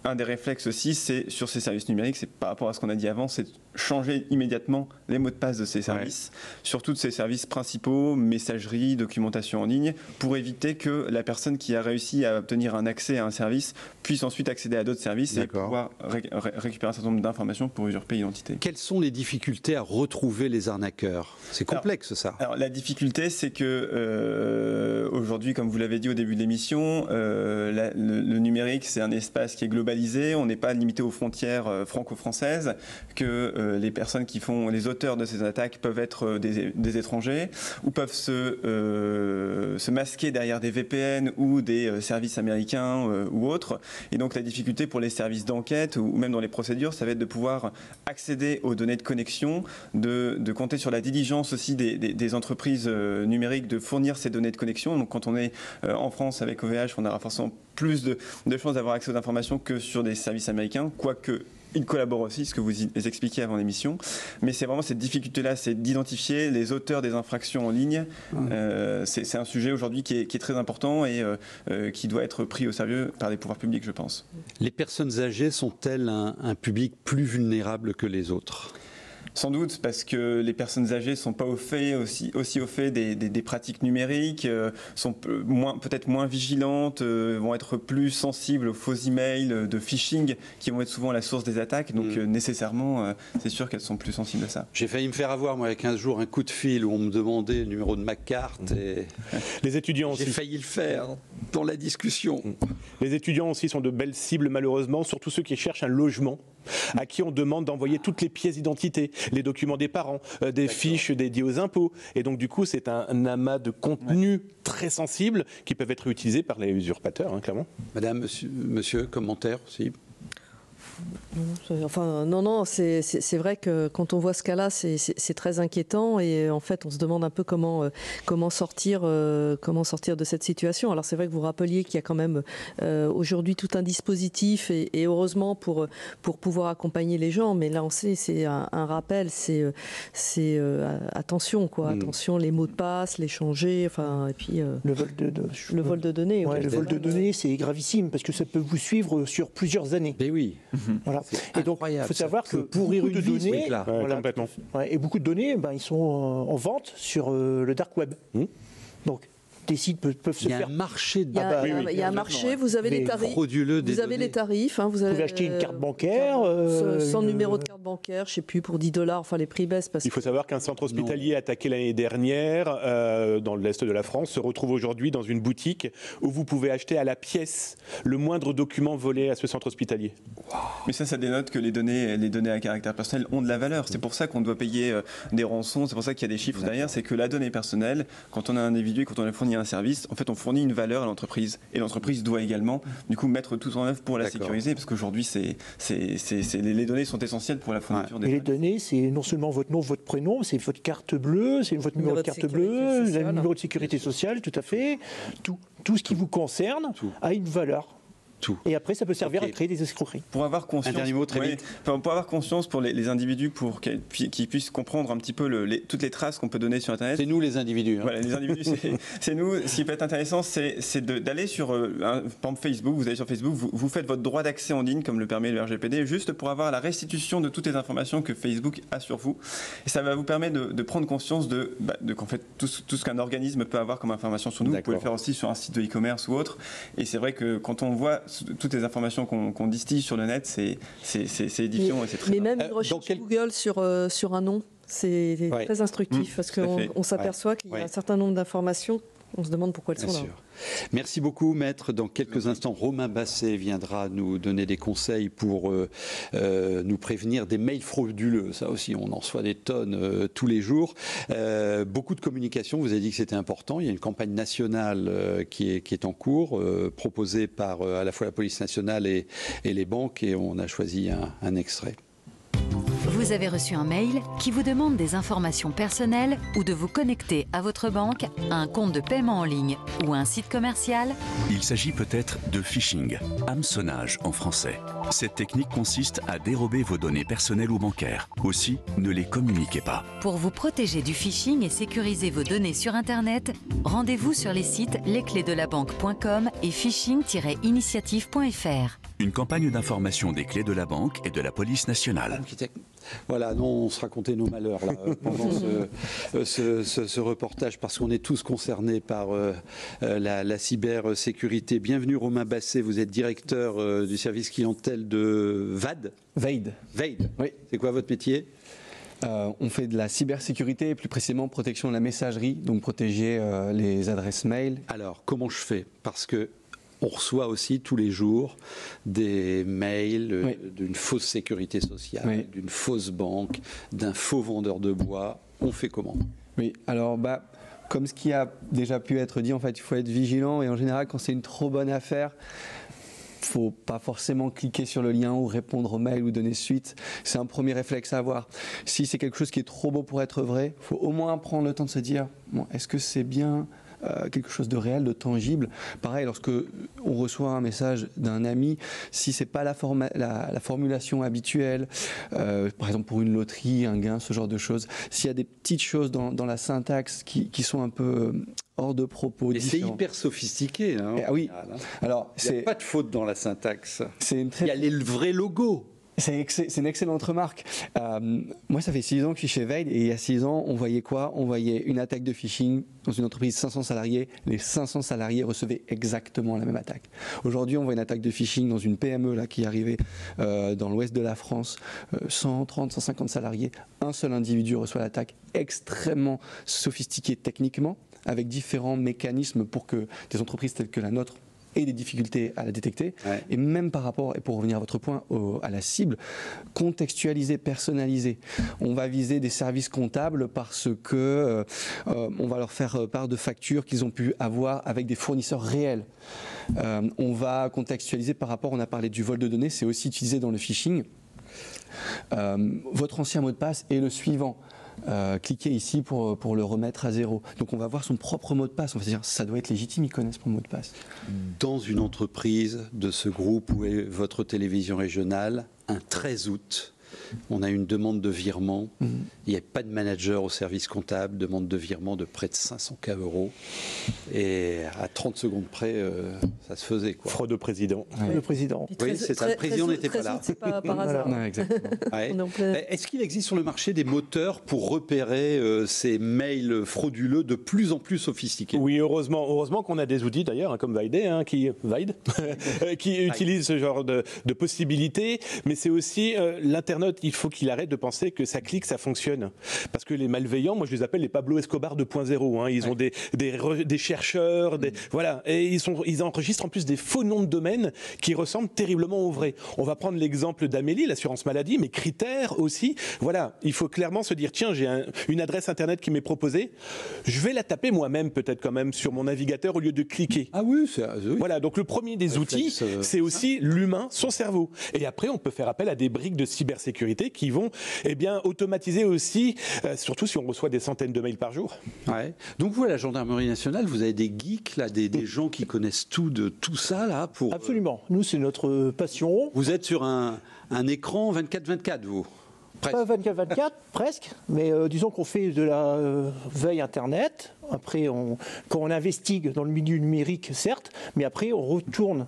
un des réflexes aussi, c'est sur ces services numériques, c'est par rapport à ce qu'on a dit avant, c'est changer immédiatement les mots de passe de ces services, sur tous ces services principaux, messagerie, documentation en ligne, pour éviter que la personne qui a réussi à obtenir un accès à un service puisse ensuite accéder à d'autres services et pouvoir récupérer un certain nombre d'informations pour usurper l'identité. Quelles sont les difficultés à retrouver les arnaqueurs? C'est complexe ça. Alors la difficulté, c'est que aujourd'hui, comme vous l'avez dit au début de l'émission, le numérique, c'est un espace qui est globalisé. On n'est pas limité aux frontières franco-françaises, que les personnes qui font les auteurs de ces attaques peuvent être des étrangers ou peuvent se masquer derrière des VPN ou des services américains ou autres. Et donc la difficulté pour les services d'enquête ou même dans les procédures, ça va être de pouvoir accéder aux données de connexion, de compter sur la diligence aussi des entreprises numériques de fournir ces données de connexion. Donc quand on est en France avec OVH, on aura forcément plus de chances d'avoir accès aux informations que sur des services américains, quoique ils collaborent aussi, ce que vous expliquiez avant l'émission. Mais c'est vraiment cette difficulté-là, c'est d'identifier les auteurs des infractions en ligne. C'est un sujet aujourd'hui qui est très important et qui doit être pris au sérieux par les pouvoirs publics, je pense. Les personnes âgées sont-elles un public plus vulnérable que les autres ? Sans doute, parce que les personnes âgées ne sont pas aussi au fait des pratiques numériques, sont peut-être moins vigilantes, vont être plus sensibles aux faux emails de phishing qui vont être souvent la source des attaques. Donc nécessairement, c'est sûr qu'elles sont plus sensibles à ça. J'ai failli me faire avoir, moi, il y a 15 jours, un coup de fil où on me demandait le numéro de ma carte. Et les étudiants aussi. J'ai failli le faire dans la discussion. Les étudiants aussi sont de belles cibles, malheureusement, surtout ceux qui cherchent un logement, à qui on demande d'envoyer toutes les pièces d'identité, les documents des parents, des fiches dédiées aux impôts. Et donc, du coup, c'est un amas de contenus très sensibles qui peuvent être utilisés par les usurpateurs, hein, clairement. Madame, monsieur, commentaire aussi? Enfin, non, c'est vrai que quand on voit ce cas-là, c'est très inquiétant et en fait, on se demande un peu comment sortir de cette situation. Alors, c'est vrai que vous rappeliez qu'il y a quand même aujourd'hui tout un dispositif et heureusement pour pouvoir accompagner les gens. Mais là, on sait, c'est un rappel, c'est attention, quoi. Attention, les mots de passe, les changer, enfin, et puis le vol de données. Ouais, le vol de données, c'est gravissime parce que ça peut vous suivre sur plusieurs années. Mais oui. Voilà. Et donc, il faut savoir que beaucoup de données, et beaucoup de données, ils sont en vente sur le dark web. Donc, des sites peuvent se Il y a faire. un marché de Il y a un marché, vous avez les tarifs. frauduleux des Vous avez données. les tarifs. Vous pouvez acheter une carte bancaire, sans numéro de carte bancaire, je ne sais plus, pour $10. Enfin, les prix baissent. Il faut savoir qu'un centre hospitalier attaqué l'année dernière dans l'est de la France se retrouve aujourd'hui dans une boutique où vous pouvez acheter à la pièce le moindre document volé à ce centre hospitalier. Mais ça dénote que les données à caractère personnel ont de la valeur. C'est pour ça qu'on doit payer des rançons, c'est pour ça qu'il y a des chiffres derrière. C'est que la donnée personnelle, quand on a un individu et quand on a fourni un service, en fait, on fournit une valeur à l'entreprise. Et l'entreprise doit également, du coup, mettre tout en œuvre pour la sécuriser, parce qu'aujourd'hui, les données sont essentielles pour la fourniture des Et les données, c'est non seulement votre nom, votre prénom, c'est votre carte bleue, c'est votre numéro de carte bleue, le numéro de sécurité sociale, tout à fait. Tout ce qui vous concerne a une valeur. Tout. Et après, ça peut servir à créer des escroqueries. Pour avoir conscience, un dernier mot très vite. Pour avoir conscience pour les individus, pour qu'ils puissent comprendre un petit peu toutes les traces qu'on peut donner sur Internet. C'est nous les individus. Voilà, les individus, c'est nous. Ce qui peut être intéressant, c'est d'aller sur, par exemple, Facebook. Vous allez sur Facebook, vous faites votre droit d'accès en ligne, comme le permet le RGPD, juste pour avoir la restitution de toutes les informations que Facebook a sur vous. Et ça va vous permettre de prendre conscience qu'en fait, tout ce qu'un organisme peut avoir comme information sur nous. Vous pouvez le faire aussi sur un site de e-commerce ou autre. Et c'est vrai que quand on voit toutes les informations qu'on distille sur le net, c'est édifiant et c'est très. Mais même une recherche Google sur un nom, c'est très instructif parce qu'on s'aperçoit qu'il y a un certain nombre d'informations. On se demande pourquoi elles sont là. Merci beaucoup, maître. Dans quelques instants, Romain Basset viendra nous donner des conseils pour nous prévenir des mails frauduleux. Ça aussi, on en reçoit des tonnes tous les jours. Beaucoup de communication, vous avez dit que c'était important. Il y a une campagne nationale qui est en cours, proposée par à la fois la police nationale et les banques, et on a choisi un extrait. Vous avez reçu un mail qui vous demande des informations personnelles ou de vous connecter à votre banque, à un compte de paiement en ligne ou à un site commercial. Il s'agit peut-être de phishing, hameçonnage en français. Cette technique consiste à dérober vos données personnelles ou bancaires. Aussi, ne les communiquez pas. Pour vous protéger du phishing et sécuriser vos données sur Internet, rendez-vous sur les sites lesclésdelabanque.com et phishing-initiative.fr. Une campagne d'information des clés de la banque et de la police nationale. Voilà, non, on se racontait nos malheurs là, pendant ce reportage, parce qu'on est tous concernés par la cybersécurité. Bienvenue Romain Basset, vous êtes directeur du service clientèle de VAD. VAID. Oui. C'est quoi votre métier ? On fait de la cybersécurité, plus précisément protection de la messagerie, donc protéger les adresses mail. Alors, comment je fais ? Parce que on reçoit aussi tous les jours des mails d'une fausse sécurité sociale, d'une fausse banque, d'un faux vendeur de bois. On fait comment ? Oui, alors comme ce qui a déjà pu être dit, en fait, il faut être vigilant, et en général, quand c'est une trop bonne affaire, il ne faut pas forcément cliquer sur le lien ou répondre au mail ou donner suite. C'est un premier réflexe à avoir. Si c'est quelque chose qui est trop beau pour être vrai, il faut au moins prendre le temps de se dire est-ce que c'est bien quelque chose de réel, de tangible. Pareil, lorsque on reçoit un message d'un ami, si c'est pas la formulation habituelle, par exemple pour une loterie, un gain, ce genre de choses, s'il y a des petites choses dans la syntaxe qui sont un peu hors de propos. Et c'est hyper sophistiqué. Hein, oui. Alors, il n'y a pas de faute dans la syntaxe. Il y a les vrais logos. C'est une excellente remarque. Moi, ça fait 6 ans que je suis chez VAID, et il y a 6 ans, on voyait quoi ? On voyait une attaque de phishing dans une entreprise de 500 salariés. Les 500 salariés recevaient exactement la même attaque. Aujourd'hui, on voit une attaque de phishing dans une PME là, qui est arrivée dans l'ouest de la France, 130, 150 salariés. Un seul individu reçoit l'attaque, extrêmement sophistiquée techniquement, avec différents mécanismes pour que des entreprises telles que la nôtre et des difficultés à la détecter, et même par rapport, et pour revenir à votre point, à la cible, contextualiser, personnaliser. On va viser des services comptables parce que on va leur faire part de factures qu'ils ont pu avoir avec des fournisseurs réels. On va contextualiser par rapport, on a parlé du vol de données, c'est aussi utilisé dans le phishing. Votre ancien mot de passe est le suivant. Cliquez ici pour le remettre à 0. Donc on va voir son propre mot de passe. On va se dire ça doit être légitime, ils connaissent mon mot de passe. Dans une entreprise de ce groupe où est votre télévision régionale, un 13 août, On a une demande de virement. Il n'y a pas de manager au service comptable, demande de virement de près de 500K €. Et à 30 secondes près, ça se faisait, quoi. Fraude au président. Le président. Oui, c'est ça. Le président n'était pas là. C'est pas par hasard. Ouais, exactement. Ouais. On est en plein- Est-ce qu'il existe sur le marché des moteurs pour repérer ces mails frauduleux de plus en plus sophistiqués? Oui, heureusement qu'on a des outils d'ailleurs, hein, comme Vide, qui utilisent ce genre de possibilités. Mais c'est aussi l'internaute, il faut qu'il arrête de penser que ça clique, ça fonctionne. Parce que les malveillants, moi je les appelle les Pablo Escobar 2.0. Hein, ils ont des chercheurs, voilà, et ils enregistrent en plus des faux noms de domaine qui ressemblent terriblement aux vrais. On va prendre l'exemple d'Amélie, l'assurance maladie, mais Critères aussi. Voilà, il faut clairement se dire, tiens, j'ai une adresse internet qui m'est proposée, je vais la taper moi-même peut-être quand même sur mon navigateur au lieu de cliquer. Ah oui, oui. Voilà, donc le premier des outils, c'est aussi l'humain, son cerveau. Et après, on peut faire appel à des briques de cybersécurité qui vont automatiser aussi, surtout si on reçoit des centaines de mails par jour. Ouais. Donc vous, à la Gendarmerie nationale, vous avez des geeks, là, des gens qui connaissent tout de tout ça, là, pour... Absolument. Nous, c'est notre passion. Vous êtes sur un écran 24/24, vous? Pas 24/24, presque, mais disons qu'on fait de la veille Internet. Après, quand on investigue dans le milieu numérique, certes, mais après, on retourne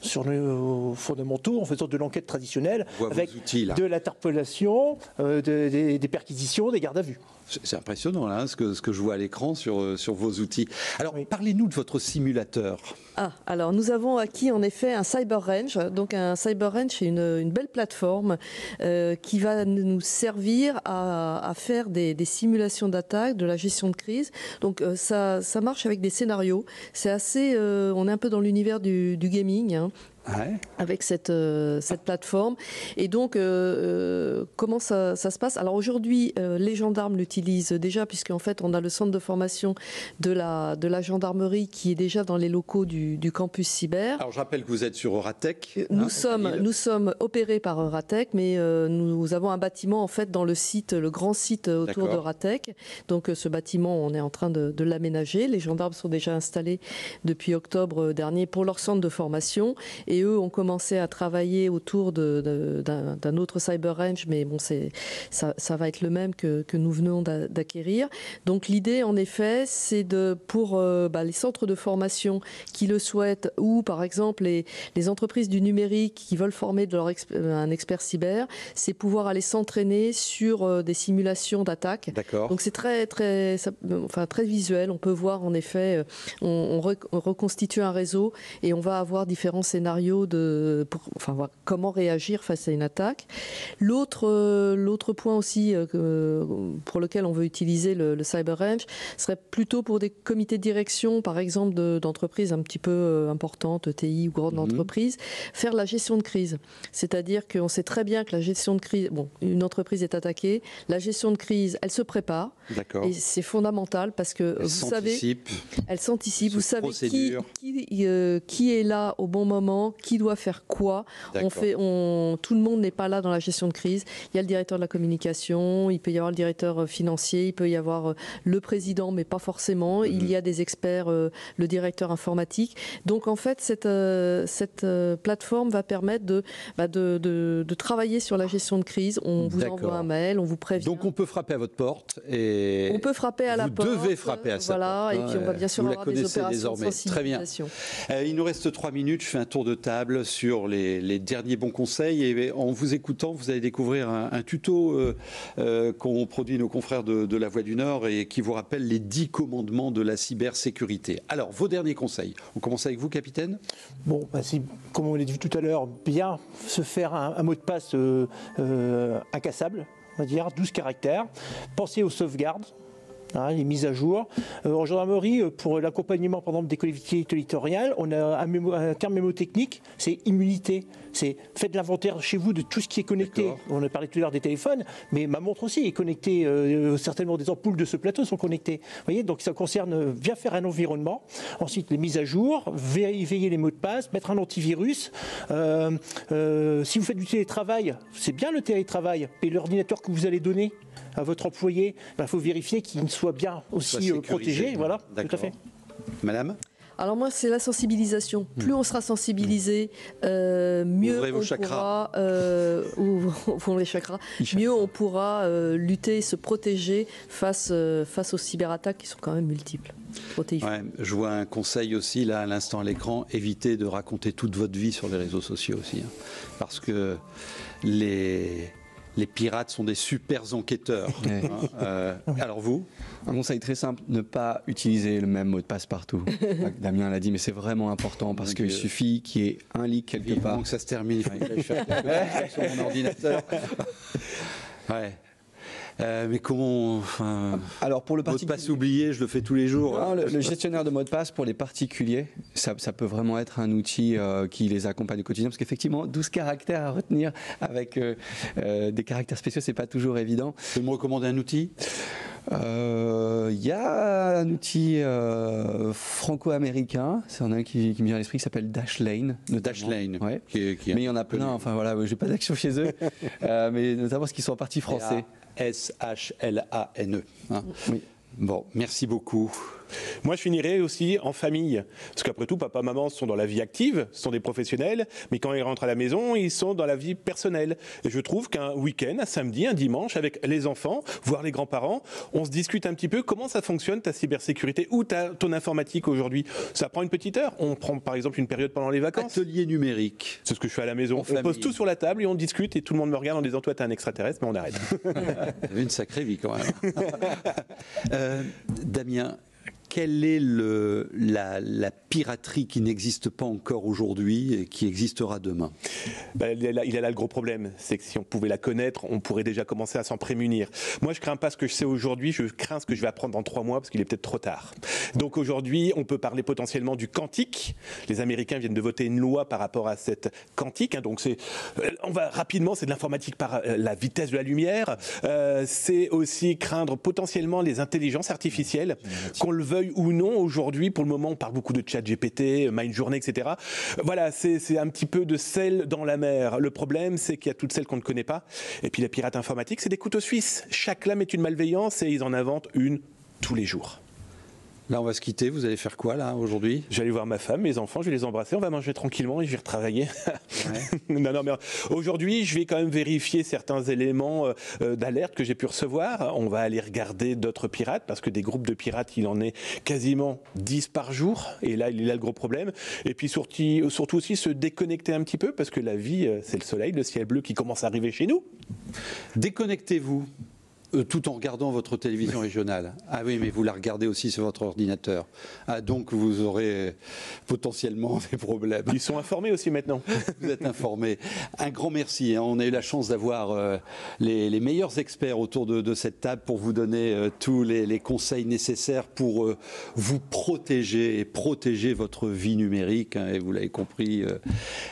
sur nos fondamentaux en faisant de l'enquête traditionnelle avec outils, de l'interpellation, des perquisitions, des gardes à vue. C'est impressionnant là, ce que je vois à l'écran sur vos outils. Alors, parlez-nous de votre simulateur. Alors nous avons acquis en effet un CyberRange. Donc un CyberRange, c'est une belle plateforme qui va nous servir à faire des simulations d'attaque, de la gestion de crise. Donc ça marche avec des scénarios. C'est assez, on est un peu dans l'univers du gaming. Hein. Ouais. Avec cette plateforme. Et donc, comment ça se passe? Alors aujourd'hui, les gendarmes l'utilisent déjà, puisqu'en fait, on a le centre de formation de la gendarmerie qui est déjà dans les locaux du campus cyber. Alors je rappelle que vous êtes sur Euratech. Nous sommes opérés par Euratech, mais nous avons un bâtiment en fait dans le site, le grand site autour d'Euratech. Donc ce bâtiment, on est en train de l'aménager. Les gendarmes sont déjà installés depuis octobre dernier pour leur centre de formation. Et eux ont commencé à travailler autour d'un autre CyberRange, mais bon, ça va être le même que nous venons d'acquérir. Donc l'idée, en effet, c'est pour les centres de formation qui le souhaitent, ou par exemple les entreprises du numérique qui veulent former un expert cyber, c'est pouvoir aller s'entraîner sur des simulations d'attaque. D'accord. Donc c'est très visuel. On peut voir en effet, on reconstitue un réseau et on va avoir différents scénarios voir comment réagir face à une attaque. L'autre point aussi pour lequel on veut utiliser le CyberRange serait plutôt pour des comités de direction, par exemple d'entreprises un petit peu importantes, TI ou grandes entreprises, faire la gestion de crise. C'est-à-dire qu'on sait très bien que la gestion de crise, une entreprise est attaquée, la gestion de crise, elle se prépare. D'accord. Et c'est fondamental parce que elle s'anticipe, vous savez qui est là au bon moment, qui doit faire quoi. Tout le monde n'est pas là dans la gestion de crise. Il y a le directeur de la communication, il peut y avoir le directeur financier, il peut y avoir le président, mais pas forcément. Il y a des experts, le directeur informatique. Donc en fait, cette plateforme va permettre de travailler sur la gestion de crise. On vous envoie un mail, on vous prévient. Donc on peut frapper à votre porte et on peut frapper à la porte. Vous devez frapper à sa porte. Et puis on va bien sûr avoir des opérations désormais. de sensibilisation. Très bien. Il nous reste 3 minutes. Je fais un tour de table sur les derniers bons conseils et en vous écoutant, vous allez découvrir un tuto qu'ont produit nos confrères de La Voix du Nord et qui vous rappelle les 10 commandements de la cybersécurité. Alors, vos derniers conseils. On commence avec vous, capitaine. Bon, c'est, comme on l'a dit tout à l'heure, bien se faire un mot de passe incassable, on va dire, 12 caractères. Pensez aux sauvegardes. Les mises à jour. En gendarmerie, pour l'accompagnement par exemple des collectivités territoriales, on a un terme mémotechnique, c'est immunité. C'est faites l'inventaire chez vous de tout ce qui est connecté. On a parlé tout à l'heure des téléphones, mais ma montre aussi est connectée. Certainement des ampoules de ce plateau sont connectées. Vous voyez, donc ça concerne bien faire un environnement. Ensuite, les mises à jour, veiller les mots de passe, mettre un antivirus. Si vous faites du télétravail, c'est bien le télétravail, et l'ordinateur que vous allez donner à votre employé, il faut vérifier qu'il soit bien aussi protégé. Voilà, tout à fait. Madame ? Alors moi, c'est la sensibilisation. Plus on sera sensibilisé, mieux Ouvrez vos on chakras. pourra, ouvrons les chakras, mieux on pourra lutter, se protéger face aux cyberattaques qui sont quand même multiples. Ouais, je vois un conseil aussi là à l'instant à l'écran, évitez de raconter toute votre vie sur les réseaux sociaux aussi, hein, parce que les pirates sont des super enquêteurs. Ouais. Alors vous? Un conseil très simple, ne pas utiliser le même mot de passe partout. Damien l'a dit, mais c'est vraiment important parce qu'il suffit qu'il y ait un leak quelque part. Avant que ça se termine, il faut que je fasse sur mon ordinateur. Ouais. Mais comment, alors pour le mot de passe oublié, je le fais tous les jours. Non, le gestionnaire de mot de passe pour les particuliers, ça peut vraiment être un outil qui les accompagne au quotidien, parce qu'effectivement 12 caractères à retenir avec des caractères spéciaux, c'est pas toujours évident. Vous pouvez me recommander un outil? Il y a un outil franco-américain, c'est un qui me vient à l'esprit, qui s'appelle Dashlane. Dashlane, ouais. Qui mais il y en a plein, enfin voilà, j'ai pas d'action chez eux, mais notamment parce qu'ils sont en partie français. Dashlane. Hein. Oui. Bon, merci beaucoup. Moi, je finirai aussi en famille. Parce qu'après tout, papa, maman sont dans la vie active, sont des professionnels, mais quand ils rentrent à la maison, ils sont dans la vie personnelle. Et je trouve qu'un week-end, un samedi, un dimanche, avec les enfants, voire les grands-parents, on se discute un petit peu comment ça fonctionne, ta cybersécurité ou ton informatique aujourd'hui. Ça prend une petite heure. On prend par exemple une période pendant les vacances. Atelier numérique. C'est ce que je fais à la maison. On pose tout sur la table et on discute et tout le monde me regarde en disant toi t'es un extraterrestre, mais on arrête. Vous avez une sacrée vie quand même. Damien, quelle est la piraterie qui n'existe pas encore aujourd'hui et qui existera demain? Il est là le gros problème, c'est que si on pouvait la connaître, on pourrait déjà commencer à s'en prémunir. Moi, je crains pas ce que je sais aujourd'hui, je crains ce que je vais apprendre dans 3 mois parce qu'il est peut-être trop tard. Donc aujourd'hui, on peut parler potentiellement du quantique. Les Américains viennent de voter une loi par rapport à cette quantique. Donc on va rapidement, c'est de l'informatique par la vitesse de la lumière. C'est aussi craindre potentiellement les intelligences artificielles, qu'on le veuille ou non. Aujourd'hui, pour le moment, on parle beaucoup de ChatGPT, Midjourney, etc. Voilà, c'est un petit peu de sel dans la mer. Le problème, c'est qu'il y a toutes celles qu'on ne connaît pas. Et puis les pirates informatiques, c'est des couteaux suisses. Chaque lame est une malveillance et ils en inventent une tous les jours. Là, on va se quitter. Vous allez faire quoi, là, aujourd'hui? Je vais aller voir ma femme, mes enfants, je vais les embrasser, on va manger tranquillement et je vais retravailler. Ouais. non, mais aujourd'hui, je vais quand même vérifier certains éléments d'alerte que j'ai pu recevoir. On va aller regarder d'autres pirates, parce que des groupes de pirates, il en est quasiment 10 par jour. Et là, il est là le gros problème. Et puis surtout aussi se déconnecter un petit peu, parce que la vie, c'est le soleil, le ciel bleu qui commence à arriver chez nous. Déconnectez-vous. Tout en regardant votre télévision régionale. Ah oui, mais vous la regardez aussi sur votre ordinateur. Ah, donc vous aurez potentiellement des problèmes. Ils sont informés aussi maintenant. Vous êtes informés. Un grand merci. On a eu la chance d'avoir les meilleurs experts autour de cette table pour vous donner tous les conseils nécessaires pour vous protéger et protéger votre vie numérique. Et vous l'avez compris,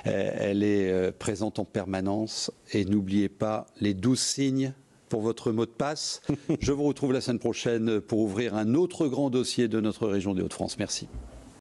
elle est présente en permanence. Et n'oubliez pas les 12 signes pour votre mot de passe. Je vous retrouve la semaine prochaine pour ouvrir un autre grand dossier de notre région des Hauts-de-France. Merci.